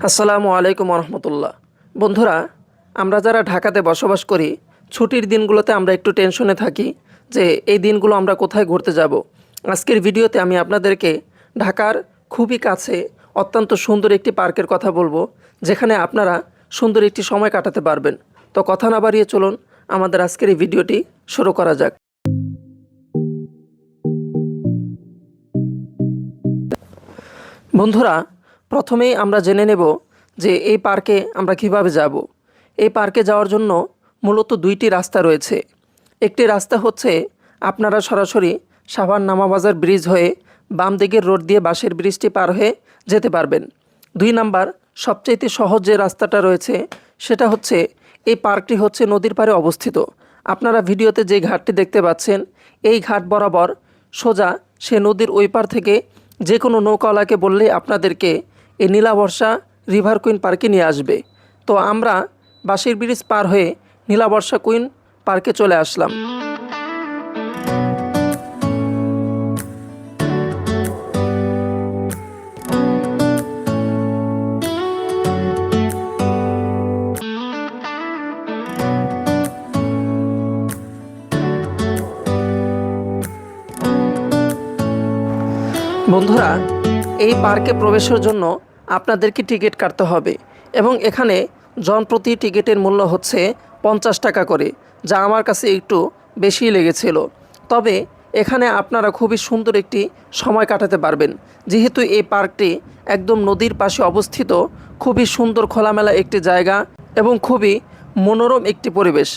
আসসালামু আলাইকুম রহমতুল্লাহ। বন্ধুরা, আমরা যারা ঢাকাতে বসবাস করি, ছুটির দিনগুলোতে আমরা একটু টেনশনে থাকি যে এই দিনগুলো আমরা কোথায় ঘুরতে যাব। আজকের ভিডিওতে আমি আপনাদেরকে ঢাকার খুবই কাছে অত্যন্ত সুন্দর একটি পার্কের কথা বলবো, যেখানে আপনারা সুন্দর একটি সময় কাটাতে পারবেন। তো কথা না বাড়িয়ে চলুন আমাদের আজকের এই ভিডিওটি শুরু করা যাক। বন্ধুরা, প্রথমেই আমরা জেনে নেব যে এই পার্কে আমরা কিভাবে যাব। এই পার্কে যাওয়ার জন্য মূলত দুইটি রাস্তা রয়েছে। একটি রাস্তা হচ্ছে আপনারা সরাসরি সাভার নামাবাজার ব্রিজ হয়ে বাম দিকের রোড দিয়ে বাঁশের ব্রিজটি পার হয়ে যেতে পারবেন। 2 নাম্বার সবচাইতে সহজ যে রাস্তাটা রয়েছে সেটা হচ্ছে, এই পার্কটি হচ্ছে নদীর পাড়ে অবস্থিত। আপনারা ভিডিওতে যে ঘাটটি দেখতে পাচ্ছেন, এই ঘাট বরাবর সোজা সে নদীর ওই পার থেকে যে কোনো নৌকাওয়ালাকে বললেই আপনাদেরকে এই নীলাবর্ষা রিভার কুইন পার্কে নিয়ে আসবে। তো আমরা বাঁশের ব্রিজ পার হয়ে নীলাবর্ষা কুইন পার্কে চলে আসলাম। বন্ধুরা, এই পার্কে প্রবেশের জন্য আপনাদেরকে টিকিট কাটতে হবে এবং এখানে জনপ্রতি টিকিটের মূল্য হচ্ছে 50 টাকা করে, যা আমার কাছে একটু বেশিই লেগেছিল। তবে এখানে আপনারা খুবই সুন্দর একটি সময় কাটাতে পারবেন, যেহেতু এই পার্কটি একদম নদীর পাশে অবস্থিত। খুবই সুন্দর খোলামেলা একটি জায়গা এবং খুবই মনোরম একটি পরিবেশ।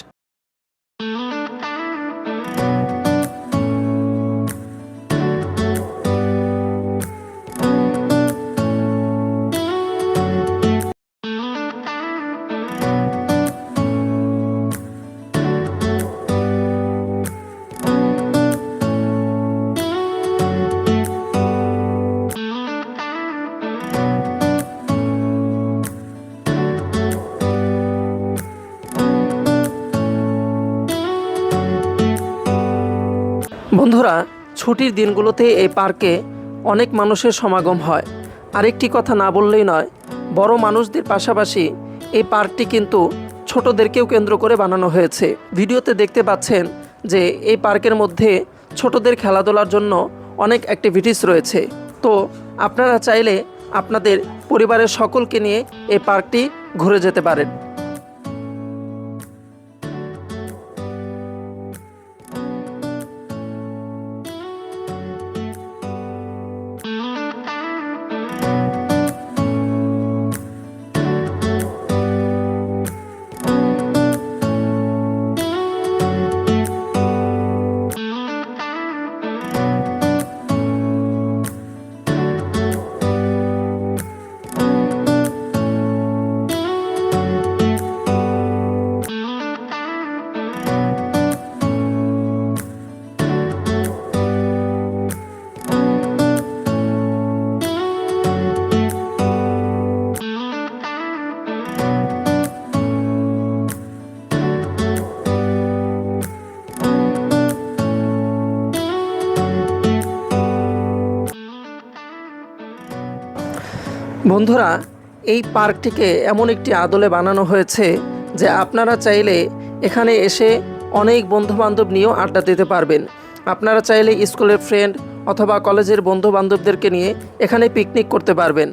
বন্ধুরা, ছুটির দিনগুলোতে এই পার্কে অনেক মানুষের সমাগম হয়। আরেকটি কথা না বললেই নয়, বড় মানুষদের পাশাপাশি এই পার্কটি কিন্তু ছোটদেরকেও কেন্দ্র করে বানানো হয়েছে। ভিডিওতে দেখতে পাচ্ছেন যে এই পার্কের মধ্যে ছোটদের খেলাধুলার জন্য অনেক অ্যাক্টিভিটিস রয়েছে। তো আপনারা চাইলে আপনাদের পরিবারের সকলকে নিয়ে এই পার্কটি ঘুরে যেতে পারেন। বন্ধুরা, এই পার্কটিকে এমন একটি আদলে বানানো হয়েছে যে আপনারা চাইলে এখানে এসে অনেক বন্ধুবান্ধব নিয়েও আড্ডা দিতে পারবেন। আপনারা চাইলে স্কুলের ফ্রেন্ড অথবা কলেজের বন্ধুবান্ধবদেরকে নিয়ে এখানে পিকনিক করতে পারবেন।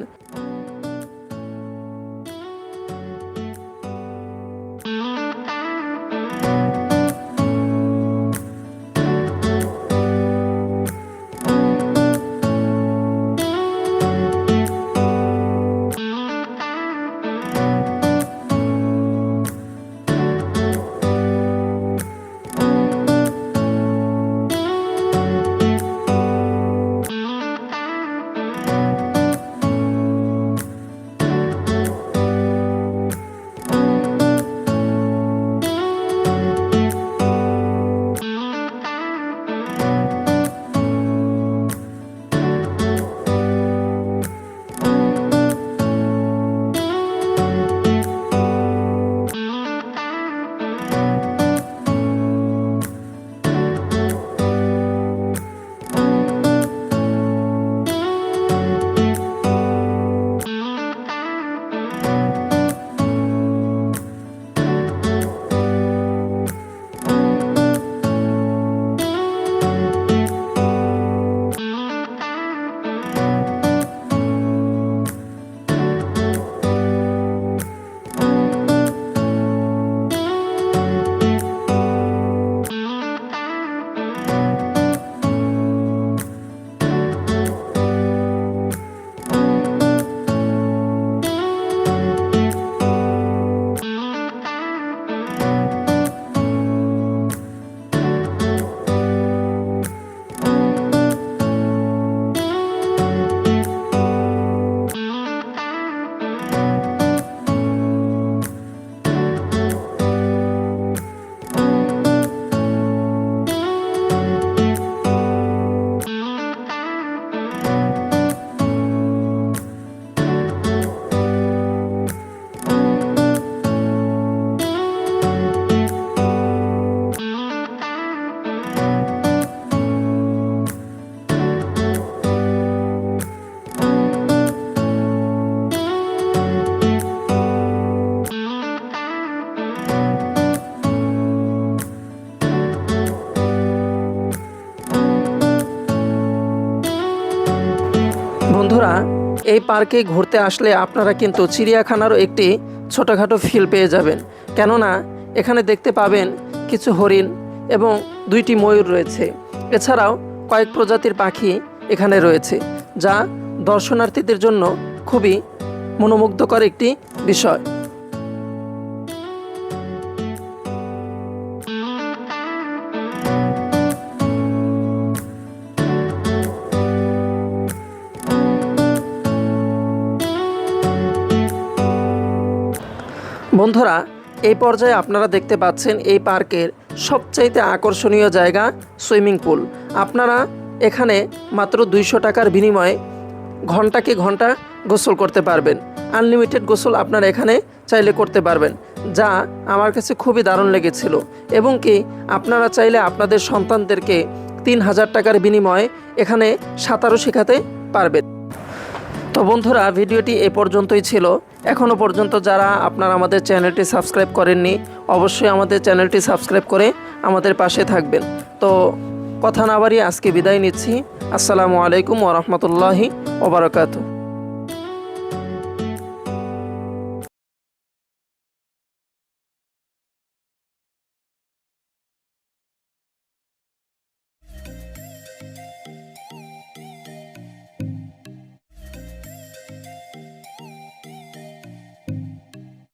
এই পার্কে ঘুরতে আসলে আপনারা কিন্তু চিড়িয়াখানারও একটি ছোটোখাটো ফিল পেয়ে যাবেন, কেননা এখানে দেখতে পাবেন কিছু হরিণ এবং 2টি ময়ূর রয়েছে। এছাড়াও কয়েক প্রজাতির পাখি এখানে রয়েছে, যা দর্শনার্থীদের জন্য খুবই মনোমুগ্ধকর একটি বিষয়। বন্ধুরা, এই পর্যায়ে আপনারা দেখতে পাচ্ছেন এই পার্কের সবচাইতে আকর্ষণীয় জায়গা সুইমিং পুল। আপনারা এখানে মাত্র 200 টাকার বিনিময়ে ঘন্টাকে ঘন্টা গোসল করতে পারবেন। আনলিমিটেড গোসল আপনারা এখানে চাইলে করতে পারবেন, যা আমার কাছে খুবই দারুণ লেগেছিল। এবং কি আপনারা চাইলে আপনাদের সন্তানদেরকে 3000 টাকার বিনিময়ে এখানে সাঁতারও শেখাতে পারবেন। তো বন্ধুরা, ভিডিওটি এ পর্যন্তই ছিল। এখনও পর্যন্ত যারা আপনারা আমাদের চ্যানেলটি সাবস্ক্রাইব করেননি, অবশ্যই আমাদের চ্যানেলটি সাবস্ক্রাইব করে আমাদের পাশে থাকবেন। তো কথা না বাড়িয়ে আজকে বিদায় নিচ্ছি। আসসালামু আলাইকুম ওয়া রাহমাতুল্লাহি ওয়া বারাকাতুহু।